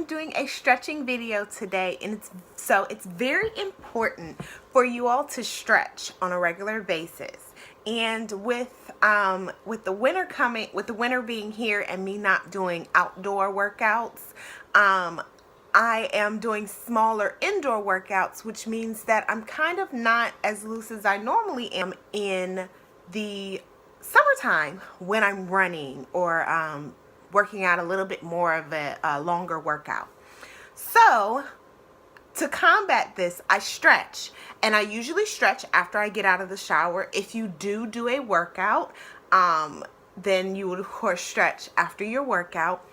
I'm doing a stretching video today, and it's very important for you all to stretch on a regular basis. And with the winter being here and me not doing outdoor workouts, I am doing smaller indoor workouts, which means that I'm kind of not as loose as I normally am in the summertime when I'm running or working out a little bit more of a longer workout. So to combat this, I stretch, and I usually stretch after I get out of the shower. If you do a workout, then you would of course stretch after your workout.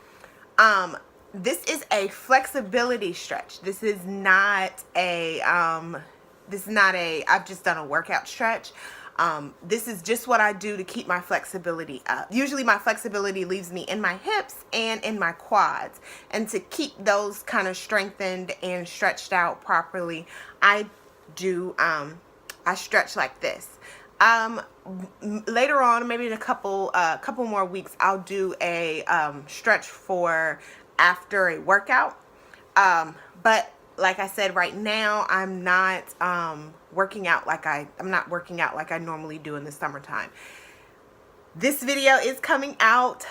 This is a flexibility stretch. This is not a I've just done a workout stretch. This is just what I do to keep my flexibility up. Usually my flexibility leaves me in my hips and in my quads, and to keep those kind of strengthened and stretched out properly, I stretch like this. Later on, maybe in a couple more weeks, I'll do a stretch for after a workout. But like I said, right now I'm not working out like I normally do in the summertime. This video is coming out.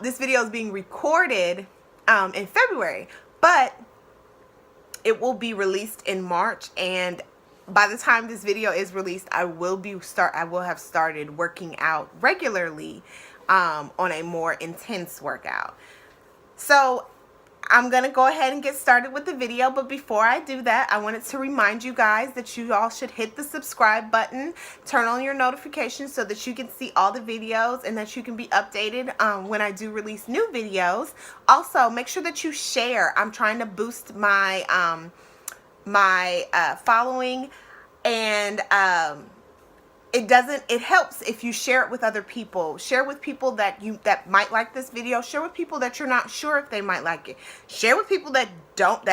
This video is being recorded in February, but it will be released in March, and by the time this video is released, I will have started working out regularly on a more intense workout. So I'm going to go ahead and get started with the video, but before I do that, I wanted to remind you guys that you all should hit the subscribe button, turn on your notifications so that you can see all the videos and that you can be updated when I do release new videos. Also, make sure that you share. I'm trying to boost my following, and it helps if you share it with other people. Share with people that might like this video. Share with people that you're not sure if they might like it. Share with people that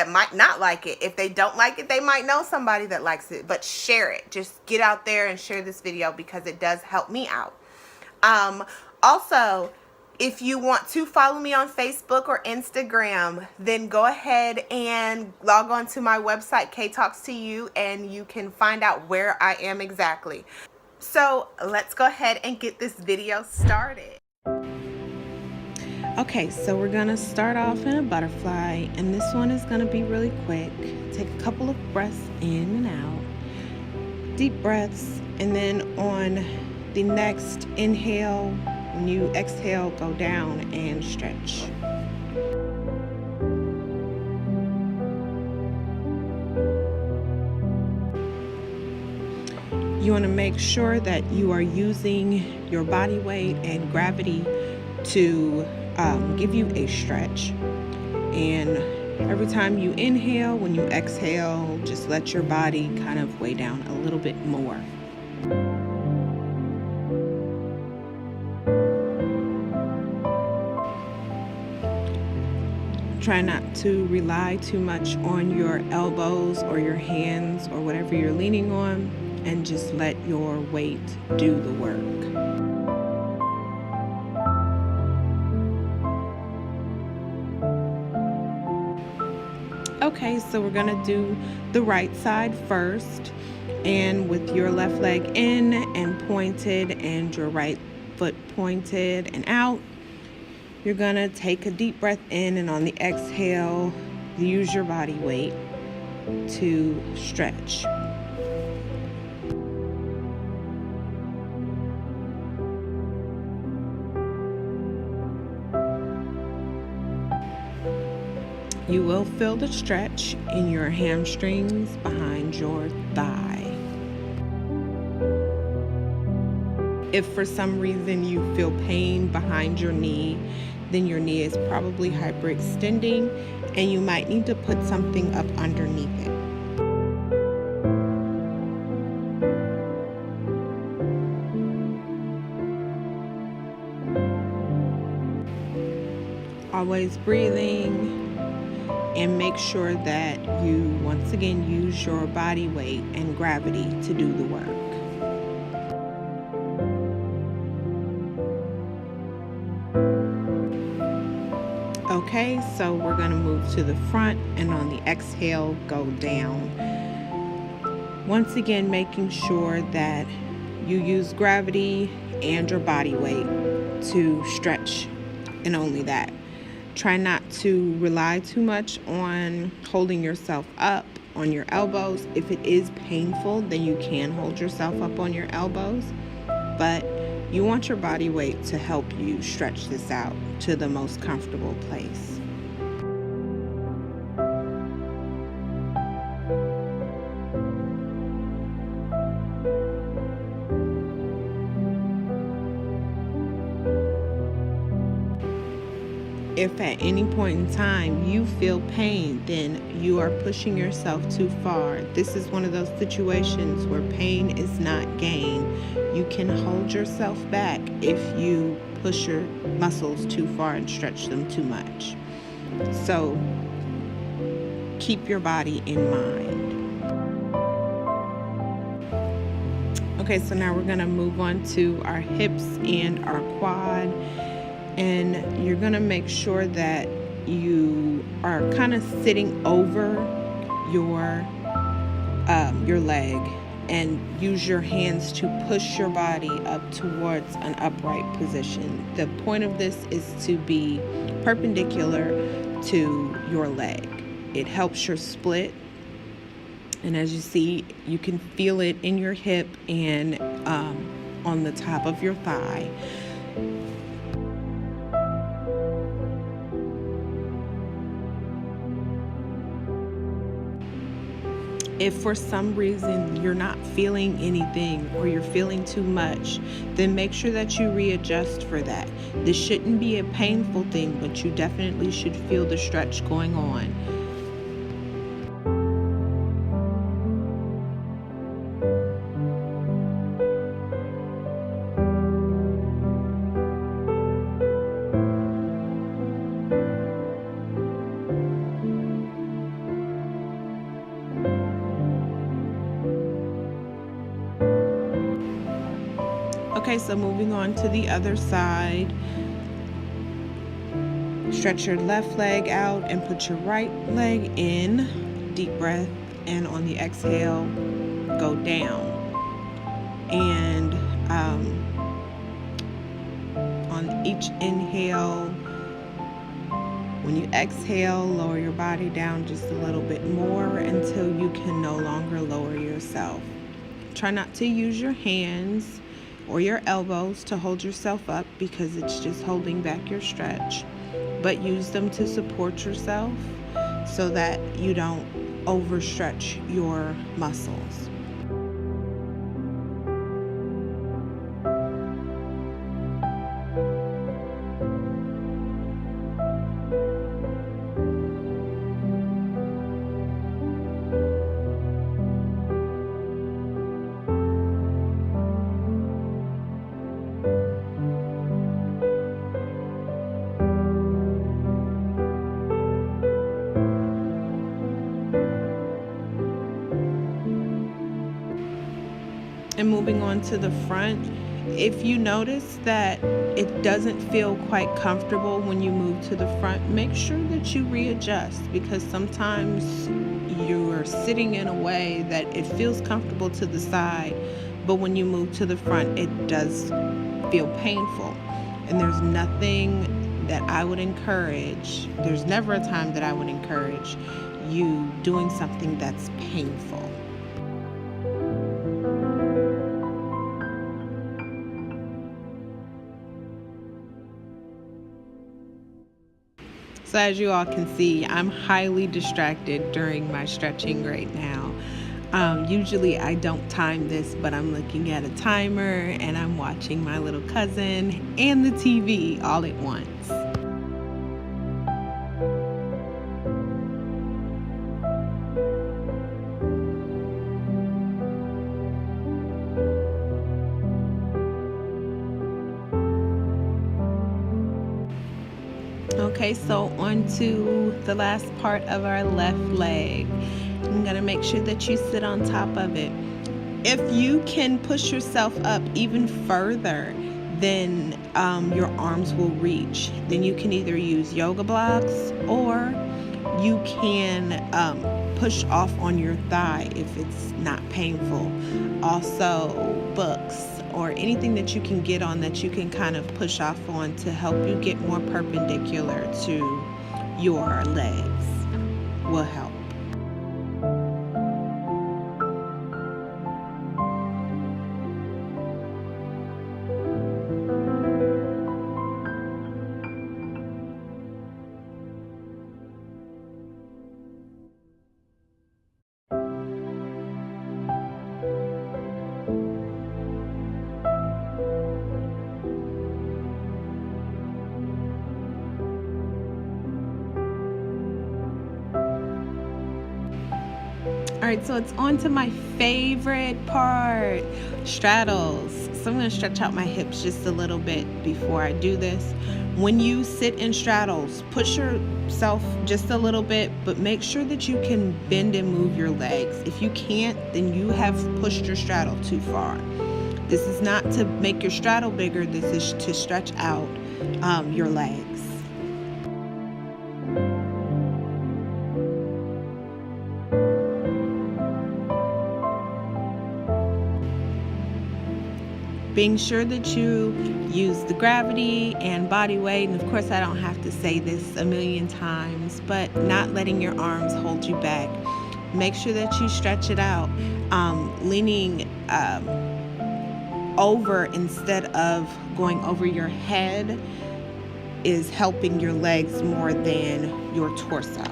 might not like it. If they don't like it, they might know somebody that likes it, but share it. Just get out there and share this video because it does help me out. Also, if you want to follow me on Facebook or Instagram, then go ahead and log on to my website, K Talks to You, and you can find out where I am exactly. So let's go ahead and get this video started. Okay, so we're gonna start off in a butterfly, and this one is gonna be really quick. Take a couple of breaths in and out, deep breaths, and then on the next inhale, when you exhale, go down and stretch. You want to make sure that you are using your body weight and gravity to give you a stretch. And every time you inhale, when you exhale, just let your body kind of weigh down a little bit more. Try not to rely too much on your elbows or your hands or whatever you're leaning on, and just let your weight do the work. Okay, so we're gonna do the right side first, and with your left leg in and pointed and your right foot pointed and out, you're gonna take a deep breath in, and on the exhale, use your body weight to stretch. You will feel the stretch in your hamstrings behind your thigh. If for some reason you feel pain behind your knee, then your knee is probably hyperextending, and you might need to put something up underneath it. Always breathing, and make sure that you once again use your body weight and gravity to do the work. Okay, so we're going to move to the front, and on the exhale, go down. Once again, making sure that you use gravity and your body weight to stretch, and only that. Try not to rely too much on holding yourself up on your elbows. If it is painful, then you can hold yourself up on your elbows, but you want your body weight to help you stretch this out to the most comfortable place. If at any point in time you feel pain, then you are pushing yourself too far. This is one of those situations where pain is not gain. You can hold yourself back if you push your muscles too far and stretch them too much. So keep your body in mind. Okay, so now we're going to move on to our hips and our quad. And you're going to make sure that you are kind of sitting over your leg, and use your hands to push your body up towards an upright position. The point of this is to be perpendicular to your leg. It helps your split, and as you see, you can feel it in your hip and on the top of your thigh. If for some reason you're not feeling anything or you're feeling too much, then make sure that you readjust for that. This shouldn't be a painful thing, but you definitely should feel the stretch going on. Okay, so moving on to the other side. Stretch your left leg out and put your right leg in. Deep breath, and on the exhale, go down. And on each inhale, when you exhale, lower your body down just a little bit more until you can no longer lower yourself. Try not to use your hands or your elbows to hold yourself up, because it's just holding back your stretch, but use them to support yourself so that you don't overstretch your muscles. And moving on to the front, if you notice that it doesn't feel quite comfortable when you move to the front, make sure that you readjust, because sometimes you're sitting in a way that it feels comfortable to the side, but when you move to the front, it does feel painful. And there's nothing that I would encourage, there's never a time that I would encourage you doing something that's painful. So as you all can see, I'm highly distracted during my stretching right now. Usually I don't time this, but I'm looking at a timer and I'm watching my little cousin and the TV all at once. Okay, so on to the last part of our left leg. I'm gonna make sure that you sit on top of it. If you can push yourself up even further, then your arms will reach. Then you can either use yoga blocks, or you can push off on your thigh if it's not painful. Also, books or anything that you can get on that you can kind of push off on to help you get more perpendicular to your legs will help. Alright, so it's on to my favorite part, straddles. So I'm going to stretch out my hips just a little bit before I do this. When you sit in straddles, push yourself just a little bit, but make sure that you can bend and move your legs. If you can't, then you have pushed your straddle too far. This is not to make your straddle bigger, this is to stretch out your legs. Being sure that you use the gravity and body weight, and of course I don't have to say this a million times, but not letting your arms hold you back. Make sure that you stretch it out. Leaning over instead of going over your head is helping your legs more than your torso.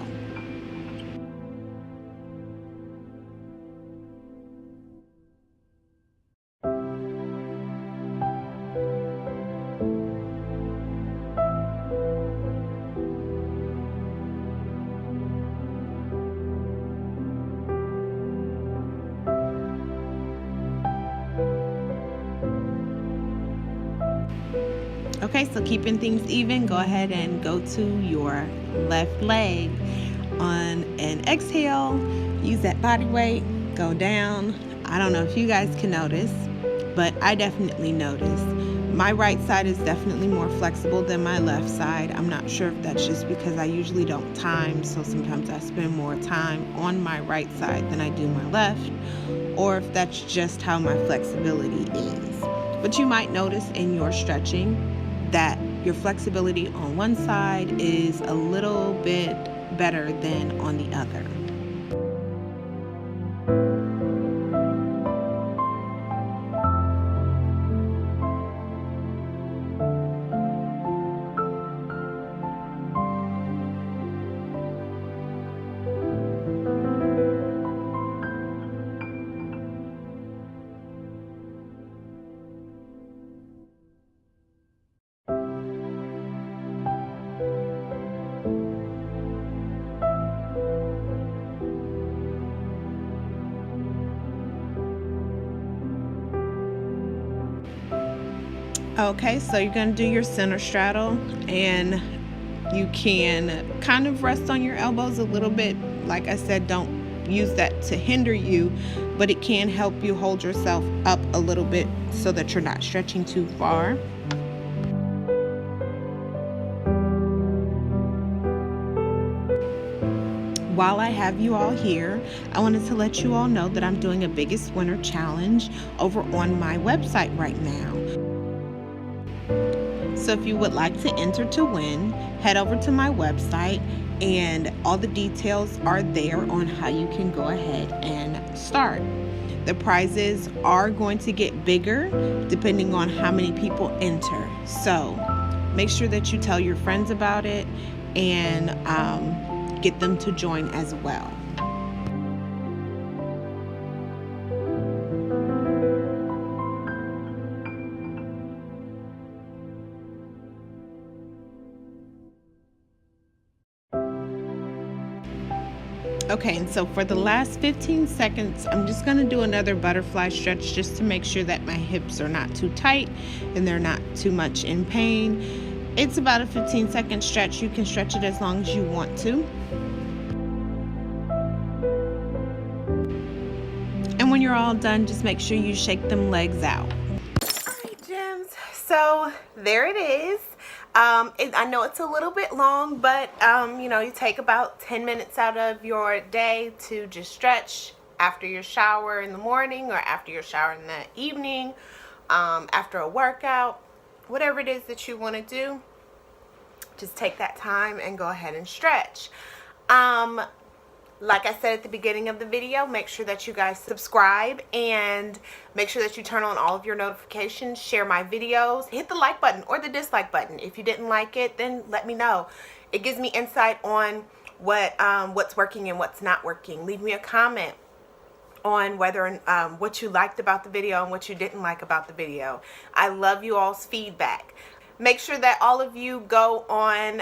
Okay, so keeping things even, go ahead and go to your left leg. On an exhale, use that body weight, go down. I don't know if you guys can notice, but I definitely notice. My right side is definitely more flexible than my left side. I'm not sure if that's just because I usually don't time, so sometimes I spend more time on my right side than I do my left, or if that's just how my flexibility is. But you might notice in your stretching that your flexibility on one side is a little bit better than on the other. Okay, so you're going to do your center straddle, and you can kind of rest on your elbows a little bit. Like I said, don't use that to hinder you, but it can help you hold yourself up a little bit so that you're not stretching too far. While I have you all here, I wanted to let you all know that I'm doing a Biggest Winner Challenge over on my website right now. So if you would like to enter to win, head over to my website, and all the details are there on how you can go ahead and start. The prizes are going to get bigger depending on how many people enter. So make sure that you tell your friends about it and get them to join as well. Okay, and so for the last 15 seconds, I'm just going to do another butterfly stretch just to make sure that my hips are not too tight and they're not too much in pain. It's about a 15-second stretch. You can stretch it as long as you want to. And when you're all done, just make sure you shake them legs out. All right, Gems. So there it is. I know it's a little bit long, but you know, you take about 10 minutes out of your day to just stretch after your shower in the morning or after your shower in the evening, after a workout, whatever it is that you want to do. Just take that time and go ahead and stretch. Like I said at the beginning of the video, make sure that you guys subscribe and make sure that you turn on all of your notifications, share my videos, hit the like button or the dislike button. If you didn't like it, then let me know. It gives me insight on what's working and what's not working. Leave me a comment on whether what you liked about the video and what you didn't like about the video. I love you all's feedback. Make sure that all of you go on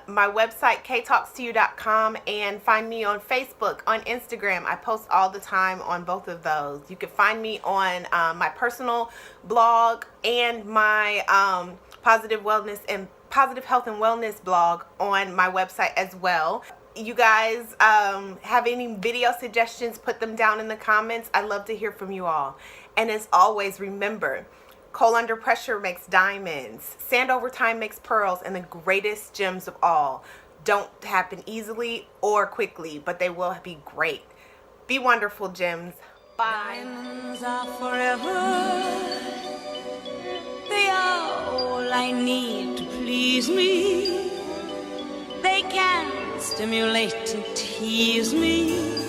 my website, ktalkstoyou.com, and find me on Facebook, on Instagram. I post all the time on both of those. You can find me on my personal blog and my positive health and wellness blog on my website as well. You guys have any video suggestions, put them down in the comments. I love to hear from you all. And as always, remember, coal under pressure makes diamonds. Sand over time makes pearls. And the greatest gems of all don't happen easily or quickly, but they will be great. Be wonderful, gems. Bye. Diamonds are forever. They are all I need to please me. They can stimulate and tease me.